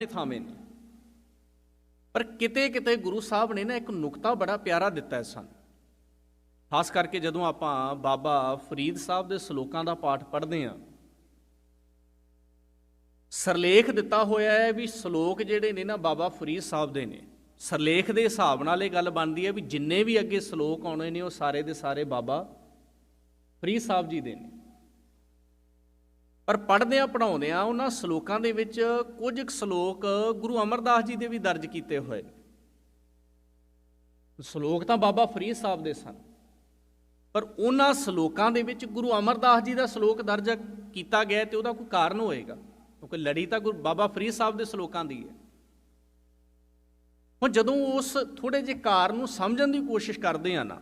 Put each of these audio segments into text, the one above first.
ਥਾਵੇਂ ਨੇ। ਪਰ ਕਿਤੇ ਕਿਤੇ ਗੁਰੂ ਸਾਹਿਬ ਨੇ ਨਾ ਇੱਕ ਨੁਕਤਾ ਬੜਾ ਪਿਆਰਾ ਦਿੱਤਾ ਹੈ ਸਾਨੂੰ, ਖਾਸ ਕਰਕੇ ਜਦੋਂ ਆਪਾਂ ਬਾਬਾ ਫਰੀਦ ਸਾਹਿਬ ਦੇ ਸ਼ਲੋਕਾਂ ਦਾ ਪਾਠ ਪੜ੍ਹਦੇ ਹਾਂ। ਸਰਲੇਖ ਦਿੱਤਾ ਹੋਇਆ ਹੈ ਵੀ ਸ਼ਲੋਕ ਜਿਹੜੇ ਨੇ ਨਾ ਬਾਬਾ ਫਰੀਦ ਸਾਹਿਬ ਦੇ ਨੇ। ਸਰਲੇਖ ਦੇ ਹਿਸਾਬ ਨਾਲ ਇਹ ਗੱਲ ਬਣਦੀ ਹੈ ਵੀ ਜਿੰਨੇ ਵੀ ਅੱਗੇ ਸ਼ਲੋਕ ਆਉਣੇ ਨੇ ਉਹ ਸਾਰੇ ਦੇ ਸਾਰੇ ਬਾਬਾ ਫਰੀਦ ਸਾਹਿਬ ਜੀ ਦੇ ਨੇ। ਪਰ ਪੜ੍ਹਦਿਆਂ ਪੜ੍ਹਾਉਂਦਿਆਂ ਉਹਨਾਂ ਸ਼ਲੋਕਾਂ ਦੇ ਵਿੱਚ ਕੁਝ ਸ਼ਲੋਕ ਗੁਰੂ ਅਮਰਦਾਸ ਜੀ ਦੇ ਵੀ ਦਰਜ ਕੀਤੇ ਹੋਏ ਨੇ। ਸ਼ਲੋਕ ਤਾਂ ਬਾਬਾ ਫਰੀਦ ਸਾਹਿਬ ਦੇ ਸਨ, ਪਰ ਉਹਨਾਂ ਸ਼ਲੋਕਾਂ ਦੇ ਵਿੱਚ ਗੁਰੂ ਅਮਰਦਾਸ ਜੀ ਦਾ ਸ਼ਲੋਕ ਦਰਜ ਕੀਤਾ ਗਿਆ ਤੇ ਉਹਦਾ ਕੋਈ ਕਾਰਨ ਹੋਏਗਾ, ਕਿਉਂਕਿ ਲੜੀ ਤਾਂ ਗੁਰੂ ਬਾਬਾ ਫਰੀਦ ਸਾਹਿਬ ਦੇ ਸ਼ਲੋਕਾਂ ਦੀ ਹੈ। ਹੁਣ ਜਦੋਂ ਉਸ ਥੋੜ੍ਹੇ ਜਿਹੇ ਕਾਰਨ ਨੂੰ ਸਮਝਣ ਦੀ ਕੋਸ਼ਿਸ਼ ਕਰਦੇ ਆ ਨਾ,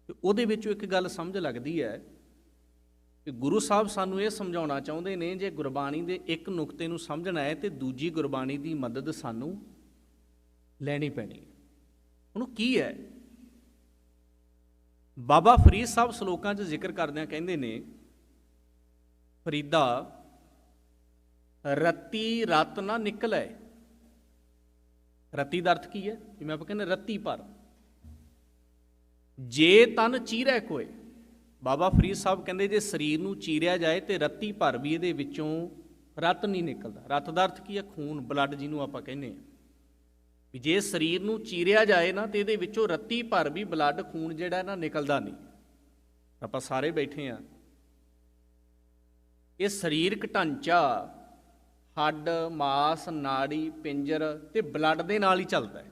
ਤੇ ਉਹਦੇ ਵਿੱਚੋਂ ਇੱਕ ਗੱਲ ਸਮਝ ਲੱਗਦੀ ਹੈ ਕਿ ਗੁਰੂ ਸਾਹਿਬ ਸਾਨੂੰ ਇਹ ਸਮਝਾਉਣਾ ਚਾਹੁੰਦੇ ਨੇ, ਜੇ ਗੁਰਬਾਣੀ ਦੇ ਇੱਕ ਨੁਕਤੇ ਨੂੰ ਸਮਝਣਾ ਹੈ ਤੇ ਦੂਜੀ ਗੁਰਬਾਣੀ ਦੀ ਮਦਦ ਸਾਨੂੰ ਲੈਣੀ ਪੈਣੀ ਹੈ। ਹੁਣ ਕੀ ਹੈ? ਬਾਬਾ ਫਰੀਦ ਸਾਹਿਬ ਸ਼ਲੋਕਾਂ 'ਚ ਜ਼ਿਕਰ ਕਰਦਿਆਂ ਕਹਿੰਦੇ ਨੇ, ਫਰੀਦਾ ਰਤੀ ਰਤ ਨਾ ਨਿਕਲੇ। ਰਤੀ ਦਾ ਅਰਥ ਕੀ ਹੈ? ਜਿਵੇਂ ਆਪਾਂ ਕਹਿੰਦੇ ਰਤੀ ਭਰ, ਜੇ ਤਨ ਚੀਰੈ ਕੋਏ। ਬਾਬਾ ਫਰੀਦ ਸਾਹਿਬ ਕਹਿੰਦੇ ਜੇ ਸਰੀਰ ਨੂੰ ਚੀਰਿਆ ਜਾਏ ਤੇ ਰੱਤੀ ਭਰ ਵੀ ਇਹਦੇ ਵਿੱਚੋਂ ਰਤ ਨਹੀਂ ਨਿਕਲਦਾ। ਰਤ ਦਾ ਅਰਥ ਕੀ ਹੈ? ਖੂਨ, ਬਲੱਡ ਜਿਹਨੂੰ ਆਪਾਂ ਕਹਿੰਦੇ ਹਾਂ। ਵੀ ਜੇ ਸਰੀਰ ਨੂੰ ਚੀਰਿਆ ਜਾਏ ਨਾ ਤੇ ਇਹਦੇ ਵਿੱਚੋਂ ਰੱਤੀ ਭਰ ਵੀ ਬਲੱਡ, ਖੂਨ ਜਿਹੜਾ ਨਾ ਨਿਕਲਦਾ ਨਹੀਂ। ਆਪਾਂ ਸਾਰੇ ਬੈਠੇ ਹਾਂ, ਇਹ ਸਰੀਰਕ ਢਾਂਚਾ ਹੱਡ, ਮਾਸ, ਨਾੜੀ, ਪਿੰਜਰ ਤੇ ਬਲੱਡ ਦੇ ਨਾਲ ਹੀ ਚੱਲਦਾ ਹੈ।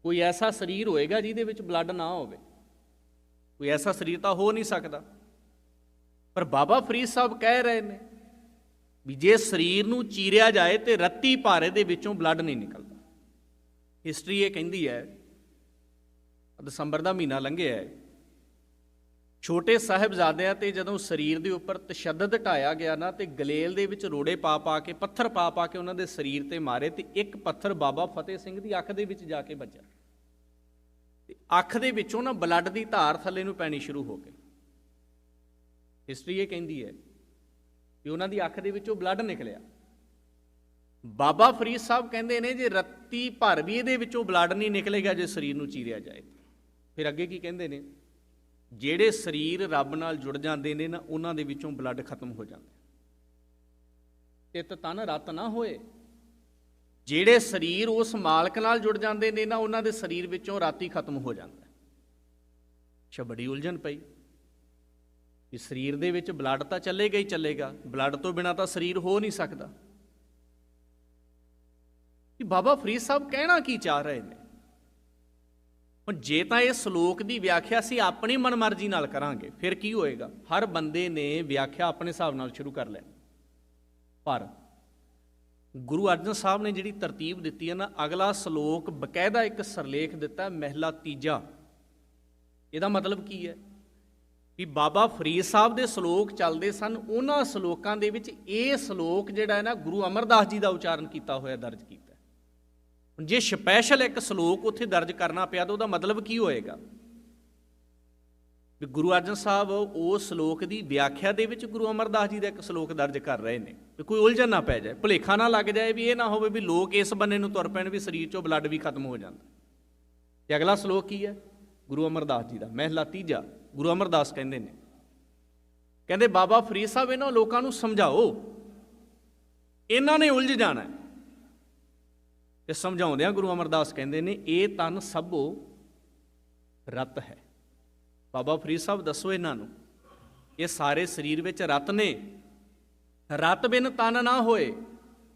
ਕੋਈ ਐਸਾ ਸਰੀਰ ਹੋਏਗਾ ਜਿਹਦੇ ਵਿੱਚ ਬਲੱਡ ਨਾ ਹੋਵੇ? ਕੋਈ ਐਸਾ ਸਰੀਰ ਤਾਂ ਹੋ ਨਹੀਂ ਸਕਦਾ। ਪਰ ਬਾਬਾ ਫਰੀਦ ਸਾਹਿਬ ਕਹਿ ਰਹੇ ਨੇ ਵੀ ਜੇ ਸਰੀਰ ਨੂੰ ਚੀਰਿਆ ਜਾਏ ਤੇ ਰੱਤੀ ਭਾਰੇ ਦੇ ਵਿੱਚੋਂ ਬਲੱਡ ਨਹੀਂ ਨਿਕਲਦਾ। ਹਿਸਟਰੀ ਇਹ ਕਹਿੰਦੀ ਹੈ, ਦਸੰਬਰ ਦਾ ਮਹੀਨਾ ਲੰਘਿਆ ਹੈ, ਛੋਟੇ ਸਾਹਿਬਜ਼ਾਦਿਆਂ ਤੇ ਜਦੋਂ ਸਰੀਰ ਦੇ ਉੱਪਰ ਤਸ਼ੱਦਦ ਢਾਇਆ ਗਿਆ ਨਾ, ਤੇ ਗਲੇਲ ਦੇ ਵਿੱਚ ਰੋੜੇ ਪਾ ਪਾ ਕੇ, ਪੱਥਰ ਪਾ ਪਾ ਕੇ ਉਹਨਾਂ ਦੇ ਸਰੀਰ ਤੇ ਮਾਰੇ, ਤੇ ਇੱਕ ਪੱਥਰ ਬਾਬਾ ਫਤਿਹ ਸਿੰਘ ਦੀ ਅੱਖ ਦੇ ਵਿੱਚ ਜਾ ਕੇ ਵੱਜਾ। ਅੱਖ ਦੇ ਵਿੱਚੋਂ ਨਾ ਬਲੱਡ ਦੀ ਧਾਰ ਥੱਲੇ ਨੂੰ ਪੈਣੀ ਸ਼ੁਰੂ ਹੋ ਗਈ। ਹਿਸਟਰੀ ਇਹ ਕਹਿੰਦੀ ਹੈ ਕਿ ਉਹਨਾਂ ਦੀ ਅੱਖ ਦੇ ਵਿੱਚੋਂ ਬਲੱਡ ਨਿਕਲਿਆ। ਬਾਬਾ ਫਰੀਦ ਸਾਹਿਬ ਕਹਿੰਦੇ ਨੇ ਜੇ ਰੱਤੀ ਭਰ ਵੀ ਇਹਦੇ ਵਿੱਚੋਂ ਬਲੱਡ ਨਹੀਂ ਨਿਕਲੇਗਾ ਜੇ ਸਰੀਰ ਨੂੰ ਚੀਰਿਆ ਜਾਏ। ਫਿਰ ਅੱਗੇ ਕੀ ਕਹਿੰਦੇ ਨੇ? ਜਿਹੜੇ ਸਰੀਰ ਰੱਬ ਨਾਲ ਜੁੜ ਜਾਂਦੇ ਨੇ ਨਾ, ਉਹਨਾਂ ਦੇ ਵਿੱਚੋਂ ਬਲੱਡ ਖਤਮ ਹੋ ਜਾਂਦਾ। ਚਿੱਤ ਤਨ ਰਤ ਨਾ ਹੋਏ। ਜਿਹੜੇ ਸਰੀਰ ਉਸ ਮਾਲਕ ਨਾਲ ਜੁੜ ਜਾਂਦੇ ਨੇ ਨਾ, ਉਹਨਾਂ ਦੇ ਸਰੀਰ ਵਿੱਚੋਂ ਰਾਤੀ ਖਤਮ ਹੋ ਜਾਂਦਾ। ਅੱਛਾ, ਬੜੀ ਉਲਝਣ ਪਈ ਕਿ ਸਰੀਰ ਦੇ ਵਿੱਚ ਬਲੱਡ ਤਾਂ ਚੱਲੇਗਾ ਹੀ ਚੱਲੇਗਾ, ਬਲੱਡ ਤੋਂ ਬਿਨਾਂ ਤਾਂ ਸਰੀਰ ਹੋ ਨਹੀਂ ਸਕਦਾ। ਕਿ ਬਾਬਾ ਫਰੀਦ ਸਾਹਿਬ ਕਹਿਣਾ ਕੀ ਚਾਹ ਰਹੇ ਨੇ? ਹੁਣ ਜੇ ਤਾਂ ਇਹ ਸ਼ਲੋਕ ਦੀ ਵਿਆਖਿਆ ਅਸੀਂ ਆਪਣੀ ਮਨਮਰਜ਼ੀ ਨਾਲ ਕਰਾਂਗੇ, ਫਿਰ ਕੀ ਹੋਏਗਾ? ਹਰ ਬੰਦੇ ਨੇ ਵਿਆਖਿਆ ਆਪਣੇ ਹਿਸਾਬ ਨਾਲ ਸ਼ੁਰੂ ਕਰ ਲੈਣੀ। ਪਰ ਗੁਰੂ ਅਰਜਨ ਸਾਹਿਬ ਨੇ ਜਿਹੜੀ ਤਰਤੀਬ ਦਿੱਤੀ ਹੈ ਨਾ, ਅਗਲਾ ਸ਼ਲੋਕ ਬਕਾਇਦਾ ਇੱਕ ਸਰਲੇਖ ਦਿੱਤਾ, ਮਹਿਲਾ ਤੀਜਾ। ਇਹਦਾ ਮਤਲਬ ਕੀ ਹੈ? ਵੀ ਬਾਬਾ ਫਰੀਦ ਸਾਹਿਬ ਦੇ ਸ਼ਲੋਕ ਚੱਲਦੇ ਸਨ, ਉਹਨਾਂ ਸ਼ਲੋਕਾਂ ਦੇ ਵਿੱਚ ਇਹ ਸ਼ਲੋਕ ਜਿਹੜਾ ਹੈ ਨਾ, ਗੁਰੂ ਅਮਰਦਾਸ ਜੀ ਦਾ ਉਚਾਰਨ ਕੀਤਾ ਹੋਇਆ ਦਰਜ ਕੀਤਾ। ਜੇ ਸਪੈਸ਼ਲ ਇੱਕ ਸ਼ਲੋਕ ਉੱਥੇ ਦਰਜ ਕਰਨਾ ਪਿਆ ਤਾਂ ਉਹਦਾ ਮਤਲਬ ਕੀ ਹੋਏਗਾ? ਵੀ ਗੁਰੂ ਅਰਜਨ ਸਾਹਿਬ ਉਸ ਸ਼ਲੋਕ ਦੀ ਵਿਆਖਿਆ ਦੇ ਵਿੱਚ ਗੁਰੂ ਅਮਰਦਾਸ ਜੀ ਦਾ ਇੱਕ ਸ਼ਲੋਕ ਦਰਜ ਕਰ ਰਹੇ ਨੇ, ਵੀ ਕੋਈ ਉਲਝਣ ਨਾ ਪੈ ਜਾਏ, ਭੁਲੇਖਾ ਨਾ ਲੱਗ ਜਾਏ, ਵੀ ਇਹ ਨਾ ਹੋਵੇ ਵੀ ਲੋਕ ਇਸ ਬੰਨੇ ਨੂੰ ਤੁਰ ਪੈਣ ਵੀ ਸਰੀਰ 'ਚੋਂ ਬਲੱਡ ਵੀ ਖਤਮ ਹੋ ਜਾਂਦਾ। ਤੇ ਅਗਲਾ ਸ਼ਲੋਕ ਕੀ ਹੈ? ਗੁਰੂ ਅਮਰਦਾਸ ਜੀ ਦਾ ਮਹਿਲਾ ਤੀਜਾ। ਗੁਰੂ ਅਮਰਦਾਸ ਕਹਿੰਦੇ ਨੇ, ਕਹਿੰਦੇ ਬਾਬਾ ਫਰੀਦ ਸਾਹਿਬ ਇਹਨਾਂ ਲੋਕਾਂ ਨੂੰ ਸਮਝਾਓ, ਇਹਨਾਂ ਨੇ ਉਲਝ ਜਾਣਾ। ਤੇ ਸਮਝਾਉਂਦਿਆਂ ਗੁਰੂ ਅਮਰਦਾਸ ਕਹਿੰਦੇ ਨੇ, ਇਹ ਤਨ ਸਭੋ ਰਤ ਹੈ। ਬਾਬਾ ਫਰੀਦ ਸਾਹਿਬ ਦੱਸੋ ਇਹਨਾਂ ਨੂੰ, ਇਹ ਸਾਰੇ ਸਰੀਰ ਵਿੱਚ ਰਤ ਨੇ। ਰਤ ਬਿਨ ਤਨ ਨਾ ਹੋਏ।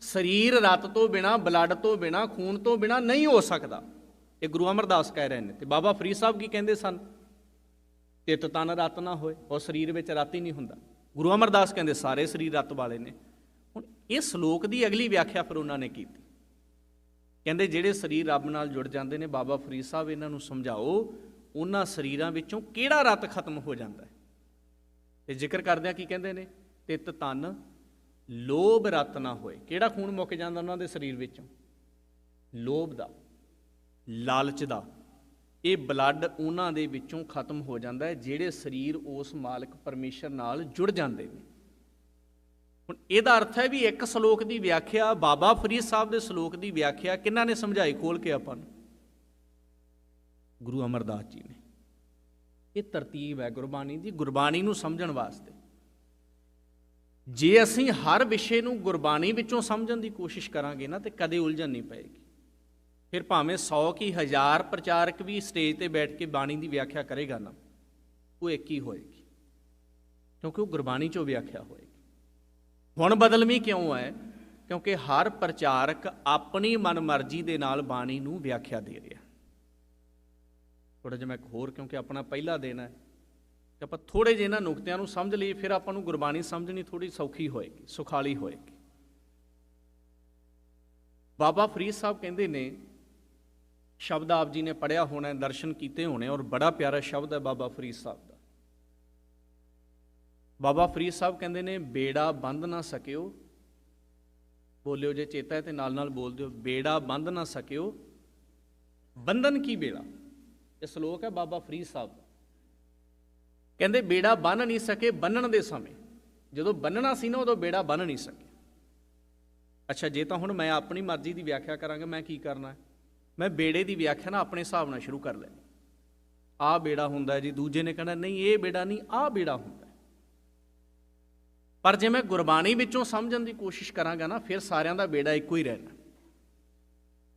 ਸਰੀਰ ਰਤ ਤੋਂ ਬਿਨਾ, ਬਲੱਡ ਤੋਂ ਬਿਨਾ, ਖੂਨ ਤੋਂ ਬਿਨਾ ਨਹੀਂ ਹੋ ਸਕਦਾ। ਇਹ ਗੁਰੂ ਅਮਰਦਾਸ ਕਹਿ ਰਹੇ ਨੇ। ਤੇ ਬਾਬਾ ਫਰੀਦ ਸਾਹਿਬ ਕੀ ਕਹਿੰਦੇ ਸਨ? ਚਿੱਤ ਤਨ ਰਤ ਨਾ ਹੋਏ, ਉਹ ਸਰੀਰ ਵਿੱਚ ਰਤ ਹੀ ਨਹੀਂ ਹੁੰਦਾ। ਗੁਰੂ ਅਮਰਦਾਸ ਕਹਿੰਦੇ ਸਾਰੇ ਸਰੀਰ ਰਤ ਵਾਲੇ ਨੇ। ਹੁਣ ਇਹ ਸ਼ਲੋਕ ਦੀ ਅਗਲੀ ਵਿਆਖਿਆ ਫਿਰ ਉਹਨਾਂ ਨੇ ਕੀਤੀ। ਕਹਿੰਦੇ ਜਿਹੜੇ ਸਰੀਰ ਰੱਬ ਨਾਲ ਜੁੜ ਜਾਂਦੇ ਨੇ, ਬਾਬਾ ਫਰੀਦ ਸਾਹਿਬ ਇਹਨਾਂ ਨੂੰ ਸਮਝਾਓ, ਉਹਨਾਂ ਸਰੀਰਾਂ ਵਿੱਚੋਂ ਕਿਹੜਾ ਰਤ ਖਤਮ ਹੋ ਜਾਂਦਾ ਹੈ। ਤੇ ਜ਼ਿਕਰ ਕਰਦਿਆਂ ਕੀ ਕਹਿੰਦੇ ਨੇ? ਤਿਤ ਤਨ ਲੋਭ ਰਤ ਨਾ ਹੋਏ। ਕਿਹੜਾ ਖੂਨ ਮੁੱਕ ਜਾਂਦਾ ਉਹਨਾਂ ਦੇ ਸਰੀਰ ਵਿੱਚੋਂ? ਲੋਭ ਦਾ, ਲਾਲਚ ਦਾ। ਇਹ ਬਲੱਡ ਉਹਨਾਂ ਦੇ ਵਿੱਚੋਂ ਖਤਮ ਹੋ ਜਾਂਦਾ ਹੈ ਜਿਹੜੇ ਸਰੀਰ ਉਸ ਮਾਲਕ ਪਰਮੇਸ਼ਰ ਨਾਲ ਜੁੜ ਜਾਂਦੇ ਨੇ। ਹੁਣ ਇਹਦਾ ਅਰਥ ਹੈ ਵੀ ਇੱਕ ਸ਼ਲੋਕ ਦੀ ਵਿਆਖਿਆ, ਬਾਬਾ ਫਰੀਦ ਸਾਹਿਬ ਦੇ ਸ਼ਲੋਕ ਦੀ ਵਿਆਖਿਆ ਕਿਹਨਾਂ ਨੇ ਸਮਝਾਈ ਖੋਲ ਕੇ ਆਪਾਂ ਨੂੰ? ਗੁਰੂ ਅਮਰਦਾਸ ਜੀ ਨੇ। ਇਹ ਤਰਤੀਬ ਹੈ ਗੁਰਬਾਣੀ ਦੀ, ਗੁਰਬਾਣੀ ਨੂੰ ਸਮਝਣ ਵਾਸਤੇ। ਜੇ ਅਸੀਂ ਹਰ ਵਿਸ਼ੇ ਨੂੰ ਗੁਰਬਾਣੀ ਵਿੱਚੋਂ ਸਮਝਣ ਦੀ ਕੋਸ਼ਿਸ਼ ਕਰਾਂਗੇ ਨਾ, ਤੇ ਕਦੇ ਉਲਝਣ ਨਹੀਂ ਪਏਗੀ। ਫਿਰ ਭਾਵੇਂ 100 ਕੀ 1000 ਪ੍ਰਚਾਰਕ ਵੀ ਸਟੇਜ ਤੇ ਬੈਠ ਕੇ ਬਾਣੀ ਦੀ ਵਿਆਖਿਆ ਕਰੇਗਾ ਨਾ, ਉਹ ਇੱਕ ਹੀ ਹੋਏਗੀ, ਕਿਉਂਕਿ ਉਹ ਗੁਰਬਾਣੀ ਚੋਂ ਵਿਆਖਿਆ ਹੋਏਗੀ। ਹੁਣ ਬਦਲਵੀਂ ਕਿਉਂ ਹੈ? ਕਿਉਂਕਿ ਹਰ ਪ੍ਰਚਾਰਕ ਆਪਣੀ ਮਨਮਰਜ਼ੀ ਦੇ ਨਾਲ ਬਾਣੀ ਨੂੰ ਵਿਆਖਿਆ ਦੇ ਰਿਹਾ। ਥੋੜ੍ਹਾ ਜਿਹਾ ਮੈਂ ਹੋਰ, ਕਿਉਂਕਿ ਆਪਣਾ ਪਹਿਲਾ ਦਿਨ ਹੈ, ਕਿ ਆਪਾਂ ਥੋੜ੍ਹੇ ਜਿਹੇ ਇਹਨਾਂ ਨੁਕਤਿਆਂ ਨੂੰ ਸਮਝ ਲਈਏ, ਫਿਰ ਆਪਾਂ ਨੂੰ ਗੁਰਬਾਣੀ ਸਮਝਣੀ ਥੋੜ੍ਹੀ ਸੌਖੀ ਹੋਏਗੀ, ਸੁਖਾਲੀ ਹੋਏਗੀ। ਬਾਬਾ ਫਰੀਦ ਸਾਹਿਬ ਕਹਿੰਦੇ ਨੇ, ਸ਼ਬਦ ਆਪ ਜੀ ਨੇ ਪੜ੍ਹਿਆ ਹੋਣਾ, ਦਰਸ਼ਨ ਕੀਤੇ ਹੋਣੇ, ਔਰ ਬੜਾ ਪਿਆਰਾ ਸ਼ਬਦ ਹੈ ਬਾਬਾ ਫਰੀਦ ਸਾਹਿਬ ਦਾ। ਬਾਬਾ ਫਰੀਦ ਸਾਹਿਬ ਕਹਿੰਦੇ ਨੇ, ਬੇੜਾ ਬੰਧ ਨਾ ਸਕਿਓ, ਬੋਲਿਓ ਜੇ ਚੇਤਾ ਹੈ ਤੇ ਨਾਲ ਨਾਲ ਬੋਲ ਦਿਓ, ਬੇੜਾ ਬੰਧ ਨਾ ਸਕਿਓ ਬੰਧਨ ਕੀ ਬੇੜਾ। ਇਹ ਸ਼ਲੋਕ ਹੈ ਬਾਬਾ ਫਰੀਦ ਸਾਹਿਬ ਦਾ। ਕਹਿੰਦੇ ਬੇੜਾ ਬੰਨ ਨਹੀਂ ਸਕੇ ਬੰਨਣ ਦੇ ਸਮੇਂ, ਜਦੋਂ ਬੰਨਣਾ ਸੀ ਨਾ ਉਦੋਂ ਬੇੜਾ ਬੰਨ ਨਹੀਂ ਸਕੇ। ਅੱਛਾ, ਜੇ ਤਾਂ ਹੁਣ ਮੈਂ ਆਪਣੀ ਮਰਜ਼ੀ ਦੀ ਵਿਆਖਿਆ ਕਰਾਂਗਾ, ਮੈਂ ਕੀ ਕਰਨਾ ਹੈ? ਮੈਂ ਬੇੜੇ ਦੀ ਵਿਆਖਿਆ ਨਾ ਆਪਣੇ ਹਿਸਾਬ ਨਾਲ ਸ਼ੁਰੂ ਕਰ ਲੈਣੀ। ਆਹ ਬੇੜਾ ਹੁੰਦਾ ਜੀ, ਦੂਜੇ ਨੇ ਕਹਿਣਾ ਨਹੀਂ ਇਹ ਬੇੜਾ ਨਹੀਂ, ਆਹ ਬੇੜਾ ਹੁੰਦਾ। ਪਰ ਜੇ ਮੈਂ ਗੁਰਬਾਣੀ ਵਿੱਚੋਂ ਸਮਝਣ ਦੀ ਕੋਸ਼ਿਸ਼ ਕਰਾਂਗਾ ਨਾ, ਫਿਰ ਸਾਰਿਆਂ ਦਾ ਬੇੜਾ ਇੱਕੋ ਹੀ ਰਹਿਣਾ।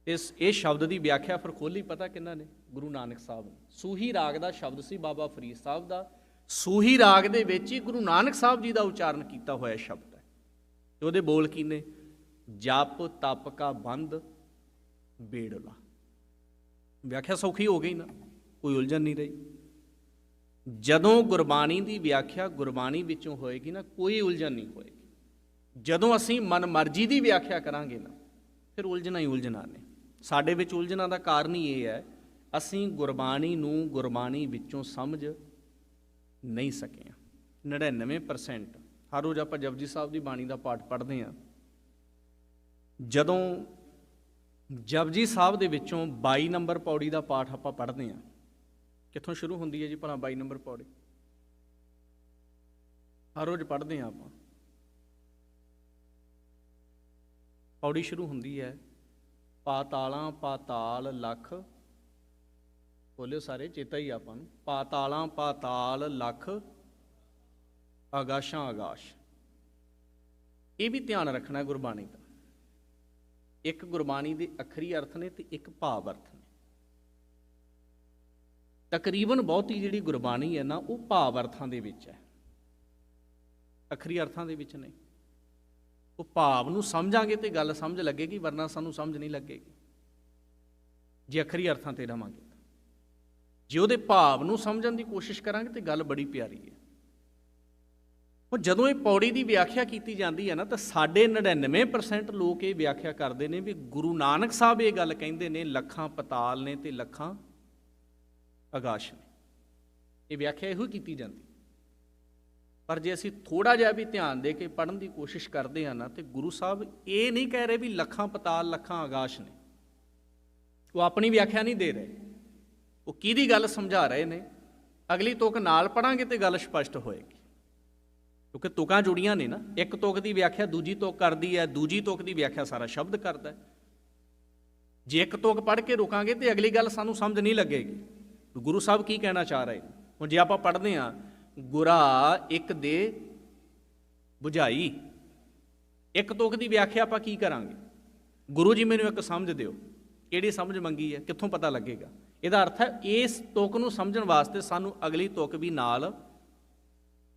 ਇਹ ਸ਼ਬਦ ਦੀ ਵਿਆਖਿਆ ਫਿਰ ਖੋਲੀ ਪਤਾ ਕਿਹਨਾਂ ਨੇ? ਗੁਰੂ ਨਾਨਕ ਸਾਹਿਬ ਨੇ। ਸੂਹੀ ਰਾਗ ਦਾ ਸ਼ਬਦ ਸੀ ਬਾਬਾ ਫਰੀਦ ਸਾਹਿਬ ਦਾ। ਸੂਹੀ ਰਾਗ ਦੇ ਵਿੱਚ ਹੀ ਗੁਰੂ ਨਾਨਕ ਸਾਹਿਬ ਜੀ ਦਾ ਉਚਾਰਨ ਕੀਤਾ ਹੋਇਆ ਸ਼ਬਦ ਹੈ। ਤੇ ਉਹਦੇ ਬੋਲ ਕੀ ਨੇ? ਜਪ ਤਪ ਕਾ ਬੰਧ ਬੇੜਲਾ। ਵਿਆਖਿਆ ਸੌਖੀ ਹੋ ਗਈ ਨਾ, ਕੋਈ ਉਲਝਣ ਨਹੀਂ ਰਹੀ। ਜਦੋਂ ਗੁਰਬਾਣੀ ਦੀ ਵਿਆਖਿਆ ਗੁਰਬਾਣੀ ਵਿੱਚੋਂ ਹੋਏਗੀ ਨਾ, ਕੋਈ ਉਲਝਣ ਨਹੀਂ ਹੋਏਗੀ। ਜਦੋਂ ਅਸੀਂ ਮਨਮਰਜ਼ੀ ਦੀ ਵਿਆਖਿਆ ਕਰਾਂਗੇ ਨਾ, ਫਿਰ ਉਲਝਣਾ ਹੀ ਉਲਝਣਾ ਨੇ। ਸਾਡੇ ਵਿੱਚ ਉਲਝਣਾ ਦਾ ਕਾਰਨ ਹੀ ਇਹ ਹੈ, ਅਸੀਂ ਗੁਰਬਾਣੀ ਨੂੰ ਗੁਰਬਾਣੀ ਵਿੱਚੋਂ ਸਮਝ ਨਹੀਂ ਸਕੇ। 99% ਹਰ ਰੋਜ਼ ਆਪਾਂ ਜਪਜੀ ਸਾਹਿਬ ਦੀ ਬਾਣੀ ਦਾ ਪਾਠ ਪੜ੍ਹਦੇ ਹਾਂ। ਜਦੋਂ ਜਪਜੀ ਸਾਹਿਬ ਦੇ ਵਿੱਚੋਂ 22 ਨੰਬਰ ਪੌੜੀ ਦਾ ਪਾਠ ਆਪਾਂ ਪੜ੍ਹਦੇ ਹਾਂ, ਕਿੱਥੋਂ ਸ਼ੁਰੂ ਹੁੰਦੀ ਹੈ ਜੀ ਭਲਾ 22 ਨੰਬਰ ਪੌੜੀ? ਹਰ ਰੋਜ਼ ਪੜ੍ਹਦੇ ਹਾਂ ਆਪਾਂ। ਪੌੜੀ ਸ਼ੁਰੂ ਹੁੰਦੀ ਹੈ, ਪਾਤਾਲਾਂ ਪਾਤਾਲ ਲੱਖ, ਬੋਲਿਓ ਸਾਰੇ, ਚੇਤਾ ਹੀ ਆਪਾਂ ਨੂੰ, ਪਾਤਾਲਾਂ ਪਾਤਾਲ ਲੱਖ ਆਗਾਸ਼ਾਂ ਆਗਾਸ਼। ਇਹ ਵੀ ਧਿਆਨ ਰੱਖਣਾ ਗੁਰਬਾਣੀ ਦਾ। ਇੱਕ ਗੁਰਬਾਣੀ ਦੇ ਅੱਖਰੀ ਅਰਥ ਨੇ ਤੇ ਇੱਕ ਭਾਵ ਅਰਥ ਨੇ। ਤਕਰੀਬਨ ਬਹੁਤੀ ਜਿਹੜੀ ਗੁਰਬਾਣੀ ਹੈ ਨਾ, ਉਹ ਭਾਵ ਅਰਥਾਂ ਦੇ ਵਿੱਚ ਹੈ, ਅੱਖਰੀ ਅਰਥਾਂ ਦੇ ਵਿੱਚ ਨਹੀਂ। ਉਹ ਭਾਵ ਨੂੰ ਸਮਝਾਂਗੇ ਤੇ ਗੱਲ ਸਮਝ ਲੱਗੇਗੀ, ਵਰਨਾ ਸਾਨੂੰ ਸਮਝ ਨਹੀਂ ਲੱਗੇਗੀ ਜੇ ਅੱਖਰੀ ਅਰਥਾਂ ਤੇ ਰਵਾਂਗੇ। ਜੇ ਉਹਦੇ ਭਾਵ ਨੂੰ ਸਮਝਣ ਦੀ ਕੋਸ਼ਿਸ਼ ਕਰਾਂਗੇ ਤੇ ਗੱਲ ਬੜੀ ਪਿਆਰੀ ਹੈ। ਉਹ ਜਦੋਂ ਇਹ ਪੌੜੀ ਦੀ ਵਿਆਖਿਆ ਕੀਤੀ ਜਾਂਦੀ ਹੈ ਨਾ, ਤਾਂ ਸਾਡੇ 99% ਲੋਕ ਇਹ ਵਿਆਖਿਆ ਕਰਦੇ ਨੇ ਵੀ ਗੁਰੂ ਨਾਨਕ ਸਾਹਿਬ ਇਹ ਗੱਲ ਕਹਿੰਦੇ ਨੇ, ਲੱਖਾਂ ਪਤਾਲ ਨੇ ਤੇ ਲੱਖਾਂ ਆਕਾਸ਼ ਨੇ। ਇਹ ਵਿਆਖਿਆ ਇਹੋ ਕੀਤੀ ਜਾਂਦੀ। ਪਰ ਜੇ ਅਸੀਂ ਥੋੜ੍ਹਾ ਜਿਹਾ ਵੀ ਧਿਆਨ ਦੇ ਕੇ ਪੜ੍ਹਨ ਦੀ ਕੋਸ਼ਿਸ਼ ਕਰਦੇ ਹਾਂ ਨਾ, ਤੇ ਗੁਰੂ ਸਾਹਿਬ ਇਹ ਨਹੀਂ ਕਹਿ ਰਹੇ ਵੀ ਲੱਖਾਂ ਪਤਾਲ ਲੱਖਾਂ ਆਕਾਸ਼ ਨੇ। ਉਹ ਆਪਣੀ ਵਿਆਖਿਆ ਨਹੀਂ ਦੇ ਰਹੇ, ਉਹ ਕਿਹਦੀ ਗੱਲ ਸਮਝਾ ਰਹੇ ਨੇ। ਅਗਲੀ ਤੁਕ ਨਾਲ ਪੜ੍ਹਾਂਗੇ ਤੇ ਗੱਲ ਸਪਸ਼ਟ ਹੋਏਗੀ, ਕਿਉਂਕਿ ਤੁਕਾਂ ਜੁੜੀਆਂ ਨੇ ਨਾ। ਇੱਕ ਤੁਕ ਦੀ ਵਿਆਖਿਆ ਦੂਜੀ ਤੁਕ ਕਰਦੀ ਹੈ, ਦੂਜੀ ਤੁਕ ਦੀ ਵਿਆਖਿਆ ਸਾਰਾ ਸ਼ਬਦ ਕਰਦਾ ਹੈ। ਜੇ ਇੱਕ ਤੁਕ ਪੜ੍ਹ ਕੇ ਰੁਕਾਂਗੇ ਤੇ ਅਗਲੀ ਗੱਲ ਸਾਨੂੰ ਸਮਝ ਨਹੀਂ ਲੱਗੇਗੀ ਗੁਰੂ ਸਾਹਿਬ ਕੀ ਕਹਿਣਾ ਚਾਹ ਰਹੇ। ਹੁਣ ਜੇ ਆਪਾਂ ਪੜ੍ਹਦੇ ਹਾਂ, ਗੁਰਾ ਇੱਕ ਦੇ ਬੁਝਾਈ, ਇੱਕ ਤੁਕ ਦੀ ਵਿਆਖਿਆ ਆਪਾਂ ਕੀ ਕਰਾਂਗੇ? ਗੁਰੂ ਜੀ ਮੈਨੂੰ ਇੱਕ ਸਮਝ ਦਿਓ। ਕਿਹੜੀ ਸਮਝ ਮੰਗੀ ਹੈ? ਕਿੱਥੋਂ ਪਤਾ ਲੱਗੇਗਾ? ਇਹਦਾ ਅਰਥ ਹੈ ਇਸ ਤੁਕ ਨੂੰ ਸਮਝਣ ਵਾਸਤੇ ਸਾਨੂੰ ਅਗਲੀ ਤੁਕ ਵੀ ਨਾਲ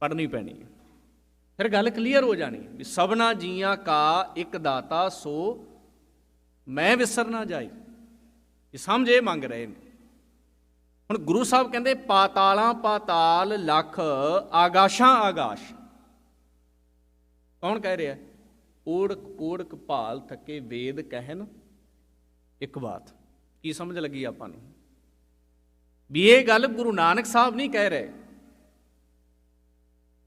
ਪੜ੍ਹਨੀ ਪੈਣੀ ਹੈ। ਫਿਰ ਗੱਲ ਕਲੀਅਰ ਹੋ ਜਾਣੀ ਵੀ ਸਭਨਾ ਜੀਆਂ ਕਾ ਇੱਕ ਦਾਤਾ ਸੋ ਮੈਂ ਵਿਸਰ ਨਾ ਜਾਈ। ਇਹ ਸਮਝ ਇਹ ਮੰਗ ਰਹੇ ਨੇ। ਹੁਣ ਗੁਰੂ ਸਾਹਿਬ ਕਹਿੰਦੇ ਪਾਤਾਲਾਂ ਪਾਤਾਲ ਲੱਖ ਆਗਾਸ਼ਾਂ ਆਗਾਸ਼। ਕੌਣ ਕਹਿ ਰਿਹਾ? ਓੜਕ ਓੜਕ ਭਾਲ ਥੱਕੇ ਵੇਦ ਕਹਿਣ ਇੱਕ ਬਾਤ। ਕੀ ਸਮਝ ਲੱਗੀ ਆਪਾਂ ਨੂੰ? ਵੀ ਇਹ ਗੱਲ ਗੁਰੂ ਨਾਨਕ ਸਾਹਿਬ ਨਹੀਂ ਕਹਿ ਰਹੇ,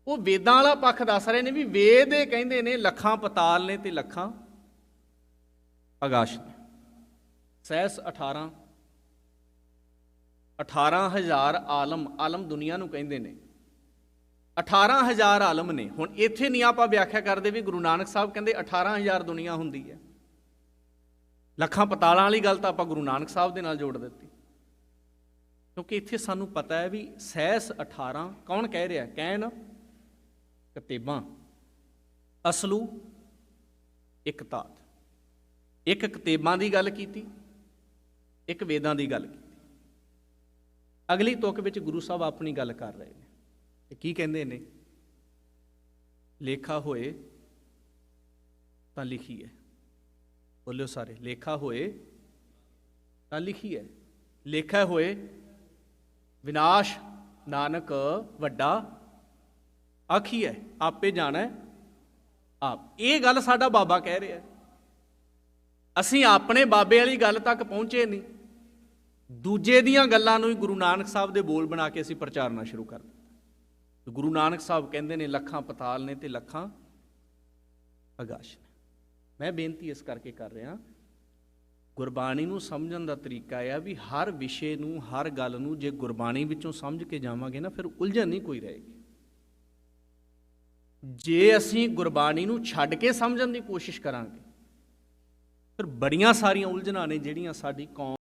ਉਹ ਵੇਦਾਂ ਵਾਲਾ ਪੱਖ ਦੱਸ ਰਹੇ ਨੇ ਵੀ ਵੇਦ ਇਹ ਕਹਿੰਦੇ ਨੇ ਲੱਖਾਂ ਪਤਾਲ ਨੇ ਤੇ ਲੱਖਾਂ ਆਕਾਸ਼ ਨੇ। ਸਹਿਸ 18,000 ਆਲਮ, ਆਲਮ ਦੁਨੀਆ ਨੂੰ ਕਹਿੰਦੇ ਨੇ, 18,000 ਆਲਮ ਨੇ। ਹੁਣ ਇੱਥੇ ਨਹੀਂ ਆਪਾਂ ਵਿਆਖਿਆ ਕਰਦੇ ਵੀ ਗੁਰੂ ਨਾਨਕ ਸਾਹਿਬ ਕਹਿੰਦੇ 18,000 ਦੁਨੀਆ ਹੁੰਦੀ ਹੈ। ਲੱਖਾਂ ਪਤਾਲਾਂ ਵਾਲੀ ਗੱਲ ਤਾਂ ਆਪਾਂ ਗੁਰੂ ਨਾਨਕ ਸਾਹਿਬ ਦੇ ਨਾਲ ਜੋੜ ਦਿੱਤੀ, ਕਿਉਂਕਿ ਇੱਥੇ ਸਾਨੂੰ ਪਤਾ ਹੈ ਵੀ ਸਹਿਸ 18 ਕੌਣ ਕਹਿ ਰਿਹਾ? ਕਹਿਣ ਕਤੇਬਾਂ, ਅਸਲੂ ਇੱਕ ਤਾਤ। ਇੱਕ ਕਤੇਬਾਂ ਦੀ ਗੱਲ ਕੀਤੀ, ਇੱਕ ਵੇਦਾਂ ਦੀ ਗੱਲ ਕੀਤੀ। ਅਗਲੀ ਤੁਕ ਵਿੱਚ ਗੁਰੂ ਸਾਹਿਬ ਆਪਣੀ ਗੱਲ ਕਰ ਰਹੇ ਨੇ ਤੇ ਕੀ ਕਹਿੰਦੇ ਨੇ? ਲੇਖਾ ਹੋਏ ਤਾਂ ਲਿਖੀਏ। ਬੋਲਿਓ ਸਾਰੇ, ਲੇਖਾ ਹੋਏ ਤਾਂ ਲਿਖੀਏ। ਲੇਖਾ ਹੋਏ ਵਿਨਾਸ਼ ਨਾਨਕ ਵੱਡਾ ਆਖੀਐ, ਆਪੇ ਜਾਣੈ ਆਪ। ਇਹ ਗੱਲ ਸਾਡਾ ਬਾਬਾ ਕਹਿ ਰਿਹਾ। ਅਸੀਂ ਆਪਣੇ ਬਾਬੇ ਵਾਲੀ ਗੱਲ ਤੱਕ ਪਹੁੰਚੇ ਨਹੀਂ, ਦੂਜੇ ਦੀਆਂ ਗੱਲਾਂ ਨੂੰ ਹੀ ਗੁਰੂ ਨਾਨਕ ਸਾਹਿਬ ਦੇ ਬੋਲ ਬਣਾ ਕੇ ਅਸੀਂ ਪ੍ਰਚਾਰਨਾ ਸ਼ੁਰੂ ਕਰ ਦਿੱਤਾ। ਗੁਰੂ ਨਾਨਕ ਸਾਹਿਬ ਕਹਿੰਦੇ ਨੇ ਲੱਖਾਂ ਪਤਾਲ ਨੇ ਤੇ ਲੱਖਾਂ ਆਕਾਸ਼ ਨੇ। ਮੈਂ ਬੇਨਤੀ ਇਸ ਕਰਕੇ ਕਰ ਰਿਹਾ, ਗੁਰਬਾਣੀ ਨੂੰ ਸਮਝਣ ਦਾ ਤਰੀਕਾ ਇਹ ਆ ਵੀ ਹਰ ਵਿਸ਼ੇ ਨੂੰ, ਹਰ ਗੱਲ ਨੂੰ ਜੇ ਗੁਰਬਾਣੀ ਵਿੱਚੋਂ ਸਮਝ ਕੇ ਜਾਵਾਂਗੇ ਨਾ, ਫਿਰ ਉਲਝਣ ਨਹੀਂ ਕੋਈ ਰਹੇਗੀ। ਜੇ ਅਸੀਂ ਗੁਰਬਾਣੀ ਨੂੰ ਛੱਡ ਕੇ ਸਮਝਣ ਦੀ ਕੋਸ਼ਿਸ਼ ਕਰਾਂਗੇ, ਫਿਰ ਬੜੀਆਂ ਸਾਰੀਆਂ ਉਲਝਣਾਂ ਨੇ ਜਿਹੜੀਆਂ ਸਾਡੀ ਕੌਮ